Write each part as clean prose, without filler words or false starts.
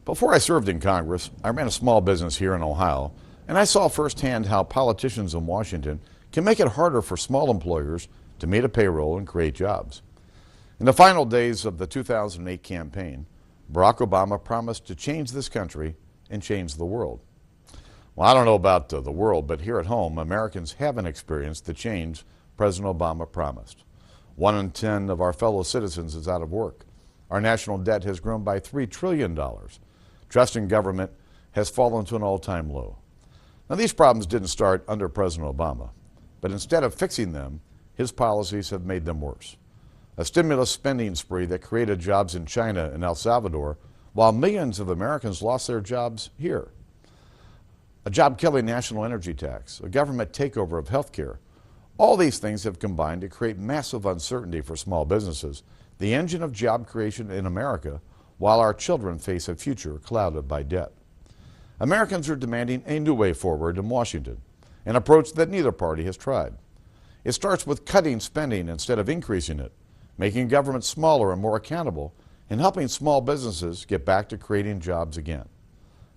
Before I served in Congress, I ran a small business here in Ohio, and I saw firsthand how politicians in Washington can make it harder for small employers to meet a payroll and create jobs. In the final days of the 2008 campaign, Barack Obama promised to change this country and change the world. Well, I don't know about the world, but here at home, Americans haven't experienced the change President Obama promised. 1 in 10 of our fellow citizens is out of work. Our national debt has grown by $3 trillion. Trust in government has fallen to an all-time low. Now, these problems didn't start under President Obama, but instead of fixing them, his policies have made them worse. A stimulus spending spree that created jobs in China and El Salvador, while millions of Americans lost their jobs here. A job-killing national energy tax, a government takeover of health care. All these things have combined to create massive uncertainty for small businesses, the engine of job creation in America, while our children face a future clouded by debt. Americans are demanding a new way forward in Washington, an approach that neither party has tried. It starts with cutting spending instead of increasing it, making government smaller and more accountable, and helping small businesses get back to creating jobs again.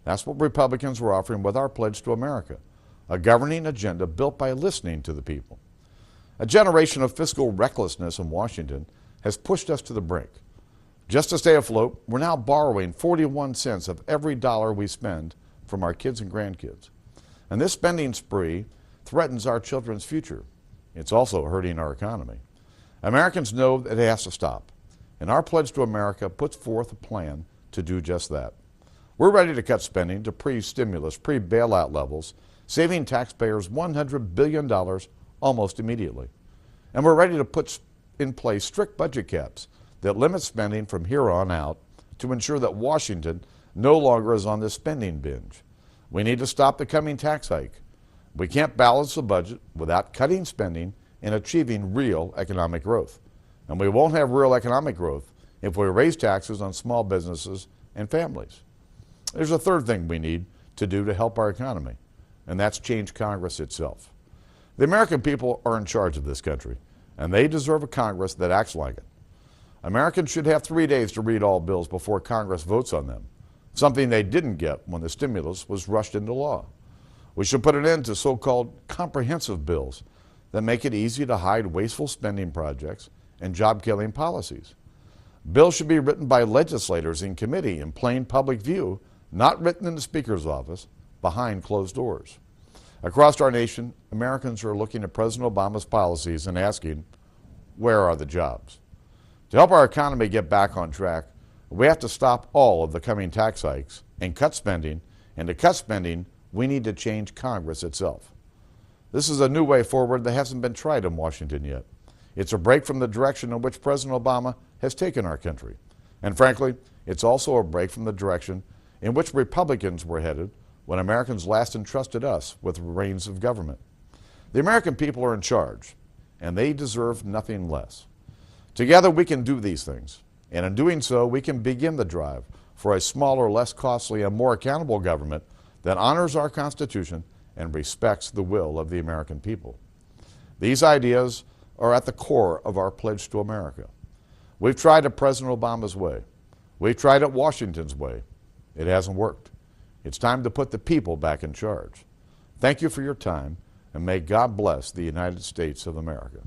That's what Republicans were offering with our Pledge to America, a governing agenda built by listening to the people. A generation of fiscal recklessness in Washington has pushed us to the brink. Just to stay afloat, we're now borrowing 41 cents of every dollar we spend from our kids and grandkids. And this spending spree threatens our children's future. It's also hurting our economy. Americans know that it has to stop, and our Pledge to America puts forth a plan to do just that. We're ready to cut spending to pre-stimulus, pre-bailout levels, saving taxpayers $100 billion almost immediately. And we're ready to put in place strict budget caps that limit spending from here on out to ensure that Washington no longer is on this spending binge. We need to stop the coming tax hike. We can't balance the budget without cutting spending and achieving real economic growth. And we won't have real economic growth if we raise taxes on small businesses and families. There's a third thing we need to do to help our economy, and that's change Congress itself. The American people are in charge of this country, and they deserve a Congress that acts like it. Americans should have 3 days to read all bills before Congress votes on them, something they didn't get when the stimulus was rushed into law. We should put an end to so-called comprehensive bills that make it easy to hide wasteful spending projects and job-killing policies. Bills should be written by legislators in committee in plain public view, not written in the Speaker's office behind closed doors. Across our nation, Americans are looking at President Obama's policies and asking, where are the jobs? To help our economy get back on track, we have to stop all of the coming tax hikes and cut spending, and to cut spending, we need to change Congress itself. This is a new way forward that hasn't been tried in Washington yet. It's a break from the direction in which President Obama has taken our country. And frankly, it's also a break from the direction in which Republicans were headed when Americans last entrusted us with the reins of government. The American people are in charge, and they deserve nothing less. Together we can do these things, and in doing so, we can begin the drive for a smaller, less costly, and more accountable government that honors our Constitution and respects the will of the American people. These ideas are at the core of our Pledge to America. We've tried it President Obama's way. We've tried it Washington's way. It hasn't worked. It's time to put the people back in charge. Thank you for your time, and may God bless the United States of America.